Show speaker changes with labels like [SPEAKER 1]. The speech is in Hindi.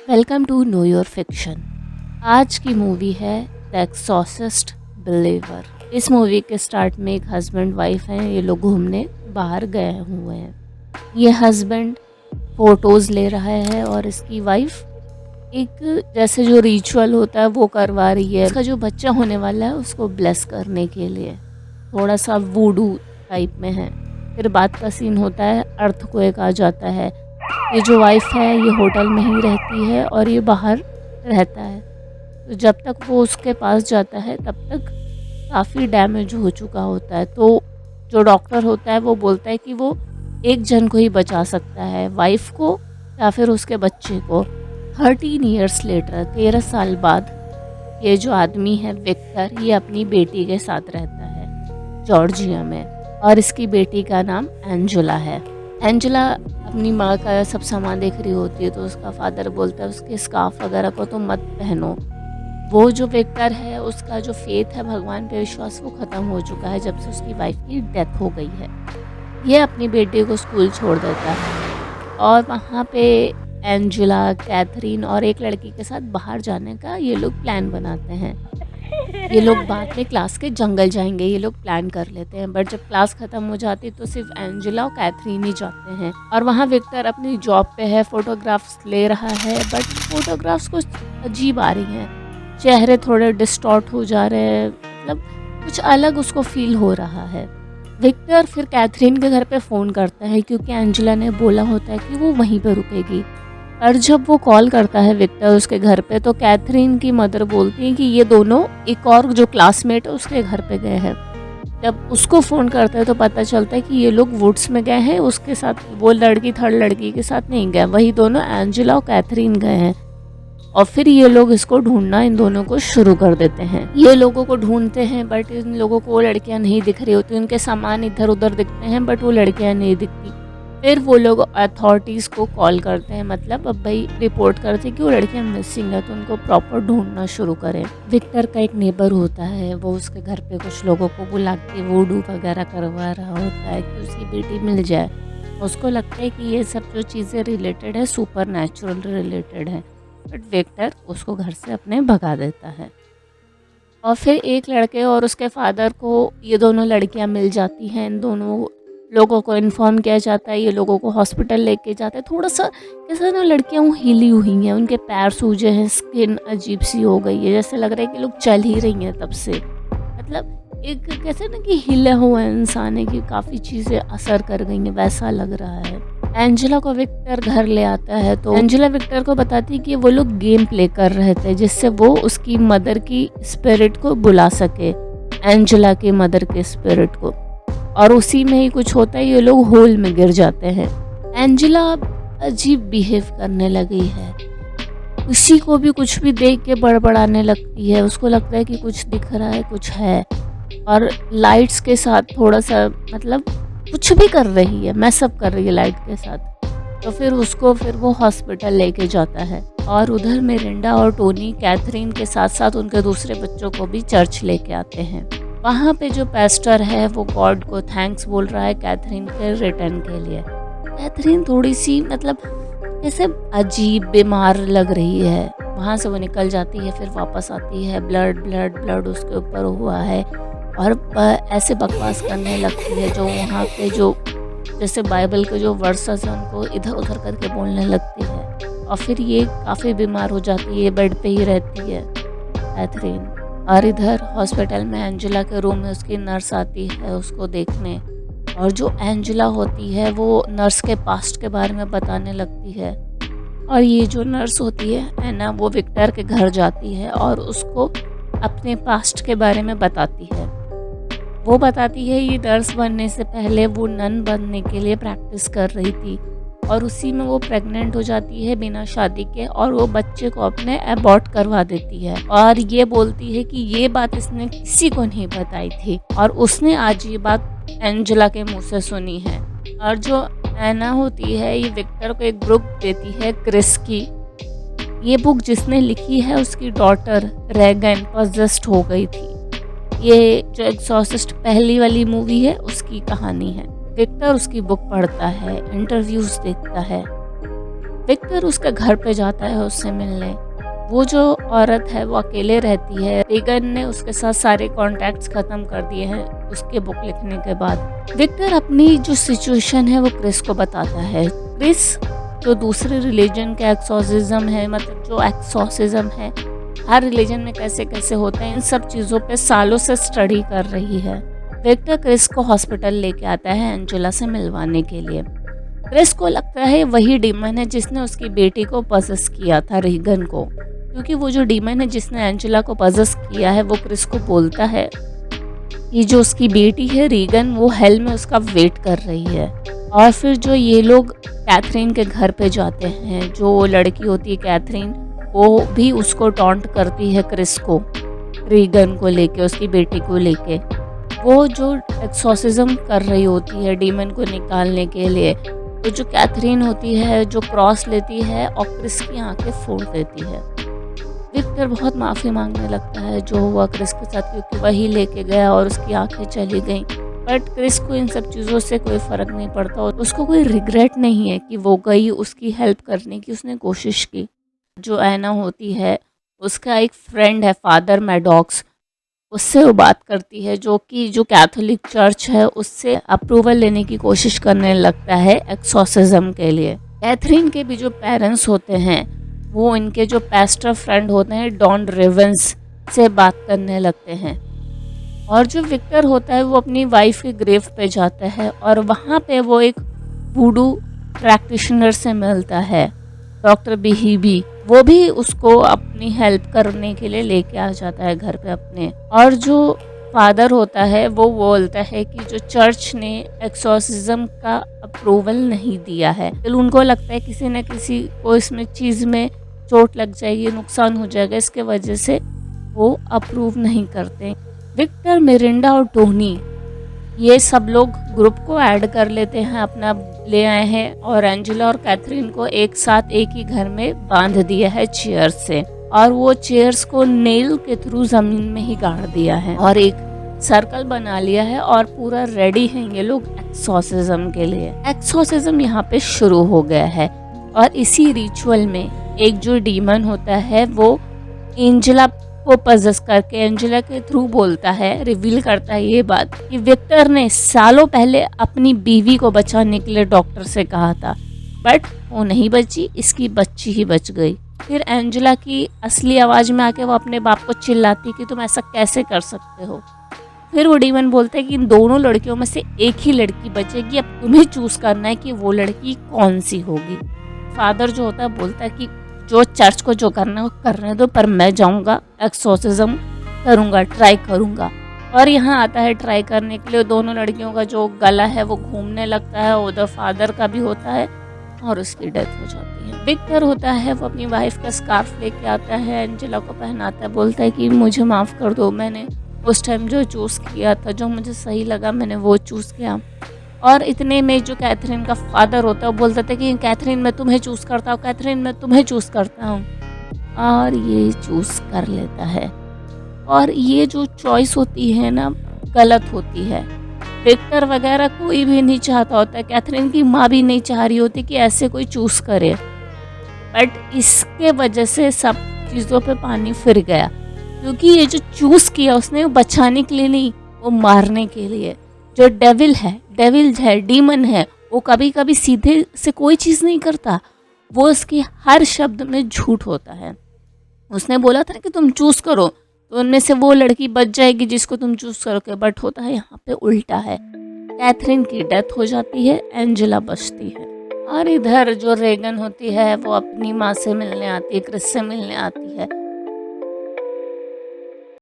[SPEAKER 1] Welcome to know your fiction. आज की मूवी है द एक्सॉर्सिस्ट बिलीवर। इस मूवी के स्टार्ट में एक हस्बैंड वाइफ हैं, ये लोग घूमने बाहर गए हुए हैं। ये हस्बैंड फोटोज़ ले रहा है और इसकी वाइफ एक जैसे जो रिचुअल होता है वो करवा रही है। इसका जो बच्चा होने वाला है उसको ब्लेस करने के लिए, थोड़ा सा वूडू टाइप में है। फिर बात का सीन होता है, अर्थक्वेक आ जाता है। ये जो वाइफ है ये होटल में ही रहती है और ये बाहर रहता है। तो जब तक वो उसके पास जाता है तब तक काफ़ी डैमेज हो चुका होता है। तो जो डॉक्टर होता है वो बोलता है कि वो एक जन को ही बचा सकता है, वाइफ को या फिर उसके बच्चे को। 13 ईयर्स लेटर, 13 साल बाद ये जो आदमी है विक्टर, ये अपनी बेटी के साथ रहता है जॉर्जिया में, और इसकी बेटी का नाम एंजेला है। एंजेला अपनी माँ का सब सामान देख रही होती है तो उसका फादर बोलता है उसके स्कार्फ वगैरह को तो मत पहनो। वो जो विक्टर है उसका जो फेथ है, भगवान पे विश्वास, वो ख़त्म हो चुका है जब से उसकी वाइफ की डेथ हो गई है। ये अपनी बेटी को स्कूल छोड़ देता है और वहाँ पे एंजेला, कैथरीन और एक लड़की के साथ बाहर जाने का ये लोग प्लान बनाते हैं। ये लोग बाद में क्लास के जंगल जाएंगे, ये लोग प्लान कर लेते हैं। बट जब क्लास ख़त्म हो जाती तो सिर्फ एंजेला और कैथरीन ही जाते हैं। और वहाँ विक्टर अपनी जॉब पे है, फ़ोटोग्राफ्स ले रहा है। बट फ़ोटोग्राफ्स कुछ अजीब आ रही हैं, चेहरे थोड़े डिस्टॉर्ट हो जा रहे हैं, मतलब कुछ अलग उसको फील हो रहा है। विक्टर फिर कैथरीन के घर पे फ़ोन करता है क्योंकि एंजेला ने बोला होता है कि वो वहीं पर रुकेगी। और जब वो कॉल करता है विक्टर उसके घर पे तो कैथरीन की मदर बोलती है कि ये दोनों एक और जो क्लासमेट है उसके घर पे गए हैं। जब उसको फ़ोन करता है तो पता चलता है कि ये लोग वुड्स में गए हैं, उसके साथ वो लड़की थर्ड लड़की के साथ नहीं गए, वही दोनों एंजेला और कैथरीन गए हैं। और फिर ये लोग इसको ढूंढना इन दोनों को शुरू कर देते हैं। ये लोगों को ढूंढते हैं बट इन लोगों को वो लड़कियां नहीं दिख रही होती, उनके सामान इधर उधर दिखते हैं बट वो लड़कियां नहीं दिखती। फिर वो लोग अथॉरिटीज़ को कॉल करते हैं, मतलब अब भाई रिपोर्ट करते हैं कि वो लड़कियां मिसिंग है तो उनको प्रॉपर ढूंढना शुरू करें। विक्टर का एक नेबर होता है, वो उसके घर पे कुछ लोगों को बुला के वूडू वगैरह करवा रहा होता है कि उसकी बेटी मिल जाए। उसको लगता है कि ये सब जो चीज़ें रिलेटेड है सुपर नेचुरल रिलेटेड है, बट विक्टर उसको घर से अपने भगा देता है। और फिर एक लड़के और उसके फादर को ये दोनों लड़कियां मिल जाती हैं। इन दोनों लोगों को इन्फॉर्म किया जाता है, ये लोगों को हॉस्पिटल लेके जाते हैं। थोड़ा सा कैसे ना लड़कियां वो हिली हुई हैं, उनके पैर सूजे हैं, स्किन अजीब सी हो गई है, जैसे लग रहा है कि लोग चल ही रही हैं तब से। मतलब एक कैसे ना कि हिला हुआ इंसान है कि काफ़ी चीज़ें असर कर गई हैं, वैसा लग रहा है। एंजेला को विक्टर घर ले आता है तो एंजेला विक्टर को बताती है कि वो लोग गेम प्ले कर रहे थे जिससे वो उसकी मदर की स्पिरिट को बुला सके, एंजेला की मदर के स्पिरिट को। और उसी में ही कुछ होता है, ये लोग होल में गिर जाते हैं। एंजेला अजीब बिहेव करने लगी है, किसी को भी कुछ भी देख के बड़बड़ाने लगती है, उसको लगता है कि कुछ दिख रहा है, कुछ है। और लाइट्स के साथ थोड़ा सा मतलब कुछ भी कर रही है, मैसअप कर रही है लाइट के साथ। तो फिर वो हॉस्पिटल लेके जाता है और उधर मिरिंडा और टोनी कैथरीन के साथ साथ उनके दूसरे बच्चों को भी चर्च लेके आते हैं। वहाँ पे जो पास्टर है वो गॉड को थैंक्स बोल रहा है कैथरीन के रिटर्न के लिए। कैथरीन थोड़ी सी मतलब जैसे अजीब बीमार लग रही है, वहाँ से वो निकल जाती है, फिर वापस आती है, ब्लड ब्लड ब्लड उसके ऊपर हुआ है और ऐसे बकवास करने लगती है जो वहाँ पे जो जैसे बाइबल के जो वर्सेस हैं उनको इधर उधर करके बोलने लगती है। और फिर ये काफ़ी बीमार हो जाती है, बेड पे ही रहती है कैथरीन। और इधर हॉस्पिटल में एंजेला के रूम में उसकी नर्स आती है उसको देखने, और जो एंजेला होती है वो नर्स के पास्ट के बारे में बताने लगती है। और ये जो नर्स होती है ना, वो विक्टर के घर जाती है और उसको अपने पास्ट के बारे में बताती है। वो बताती है ये नर्स बनने से पहले वो नन बनने के लिए प्रैक्टिस कर रही थी और उसी में वो प्रेग्नेंट हो जाती है बिना शादी के, और वो बच्चे को अपने अबॉर्ट करवा देती है। और ये बोलती है कि ये बात इसने किसी को नहीं बताई थी और उसने आज ये बात एंजेला के मुंह से सुनी है। और जो एना होती है ये विक्टर को एक बुक देती है, क्रिस की। ये बुक जिसने लिखी है उसकी डॉटर रेगन पॉसेस्ड हो गई थी। ये जो एक्सॉर्सिस्ट पहली वाली मूवी है उसकी कहानी है। विक्टर उसकी बुक पढ़ता है, इंटरव्यूज देखता है। विक्टर उसके घर पे जाता है उससे मिलने। वो जो औरत है वो अकेले रहती है। रीगन ने उसके साथ सारे कॉन्टैक्ट्स ख़त्म कर दिए हैं उसके बुक लिखने के बाद। विक्टर अपनी जो सिचुएशन है वो क्रिस को बताता है। क्रिस जो दूसरे रिलीजन के एक्सोसिज्म है, मतलब जो एक्सोसिज्म है हर रिलीजन में कैसे कैसे होते हैं, इन सब चीज़ों पे सालों से स्टडी कर रही है। विक्टर क्रिस को हॉस्पिटल लेके आता है एंजेला से मिलवाने के लिए। क्रिस को लगता है वही डीमन है जिसने उसकी बेटी को पजेस किया था, रीगन को, क्योंकि वो जो डीमन है जिसने एंजेला को पजेस किया है वो क्रिस को बोलता है कि जो उसकी बेटी है रीगन वो हेल में उसका वेट कर रही है। और फिर जो ये लोग कैथरीन के घर पे जाते हैं, जो लड़की होती है कैथरीन वो भी उसको टॉन्ट करती है क्रिस को, रीगन को लेके, उसकी बेटी को लेके। वो जो एक्सोसिज्म कर रही होती है डीमन को निकालने के लिए, तो जो कैथरीन होती है जो क्रॉस लेती है और क्रिस की आंखें फोड़ देती है। विक्टर बहुत माफ़ी मांगने लगता है जो हुआ क्रिस के साथ, क्योंकि वही लेके गया और उसकी आंखें चली गईं। बट क्रिस को इन सब चीज़ों से कोई फ़र्क नहीं पड़ता और उसको कोई रिग्रेट नहीं है कि वो गई, उसकी हेल्प करने की उसने कोशिश की। जो एना होती है उसका एक फ्रेंड है फादर मैडॉक्स, उससे वो बात करती है, जो कि जो कैथोलिक चर्च है उससे अप्रूवल लेने की कोशिश करने लगता है एक्सोसिज्म के लिए। कैथरीन के भी जो पेरेंट्स होते हैं वो इनके जो पास्टर फ्रेंड होते हैं डॉन रेवेंस से बात करने लगते हैं। और जो विक्टर होता है वो अपनी वाइफ के ग्रेव पे जाता है और वहाँ पे वो एक वुडू प्रैक्टिशनर से मिलता है, डॉक्टर बिहीबी। वो भी उसको अपनी हेल्प करने के लिए लेके आ जाता है घर पे अपने। और जो फादर होता है वो बोलता है कि जो चर्च ने एक्सोसिज्म का अप्रूवल नहीं दिया है, तो उनको लगता है किसी न किसी को इसमें चीज़ में चोट लग जाएगी, नुकसान हो जाएगा, इसके वजह से वो अप्रूव नहीं करते। विक्टर, मिरिंडा और टोनी ये सब लोग ग्रुप को ऐड कर लेते हैं, अपना ले आए हैं और एंजेला और कैथरीन को एक साथ एक ही घर में बांध दिया है चेयर से, और वो चेयर्स को नेल के थ्रू जमीन में ही गाड़ दिया है और एक सर्कल बना लिया है और पूरा रेडी हैं ये लोग एक्सोसिज्म के लिए। एक्सोसिज्म यहाँ पे शुरू हो गया है और इसी रिचुअल में एक जो डीमन होता है वो एंजेला को पजेस करके एंजेला के थ्रू बोलता है, रिवील करता है ये बात कि विक्टर ने सालों पहले अपनी बीवी को बचाने के लिए डॉक्टर से कहा था, बट वो नहीं बची, इसकी बच्ची ही बच गई। फिर एंजेला की असली आवाज़ में आके वो अपने बाप को चिल्लाती कि तुम ऐसा कैसे कर सकते हो। फिर वो डीमन बोलता है कि इन दोनों लड़कियों में से एक ही लड़की बचेगी, अब तुम्हें चूज करना है कि वो लड़की कौन सी होगी। फादर जो होता है बोलता है कि जो चर्च को जो करना है वो करने दो, पर मैं जाऊंगा, एक्सोसिज्म करूंगा, ट्राई करूंगा। और यहाँ आता है ट्राई करने के लिए, दोनों लड़कियों का जो गला है वो घूमने लगता है, उधर फादर का भी होता है और उसकी डेथ हो जाती है। विक्टर होता है वो अपनी वाइफ का स्कार्फ लेके आता है, एंजेला को पहनाता है, बोलता है कि मुझे माफ़ कर दो, मैंने उस टाइम जो चूज़ किया था, जो मुझे सही लगा मैंने वो चूज़ किया। और इतने में जो कैथरीन का फादर होता है वो बोलता था कि कैथरीन मैं तुम्हें चूज़ करता हूँ, कैथरीन मैं तुम्हें चूज़ करता हूँ, और ये चूज़ कर लेता है। और ये जो चॉइस होती है ना गलत होती है। विक्टर वगैरह कोई भी नहीं चाहता होता, कैथरीन की माँ भी नहीं चाह रही होती कि ऐसे कोई चूज़ करे, बट इसके वजह से सब चीज़ों पे पानी फिर गया, क्योंकि ये जो चूज़ किया उसने वो बचाने के लिए नहीं, वो मारने के लिए। जो डेविल है, डीमन है, वो कभी कभी सीधे से कोई चीज़ नहीं करता, वो उसके हर शब्द में झूठ होता है। उसने बोला था कि तुम चूज़ करो तो उनमें से वो लड़की बच जाएगी जिसको तुम चूज़ करोगे, बट होता है यहाँ पे उल्टा है। कैथरीन की डेथ हो जाती है, एंजेला बचती है। और इधर जो रेगन होती है वो अपनी माँ से मिलने आती है, क्रिस से मिलने आती है,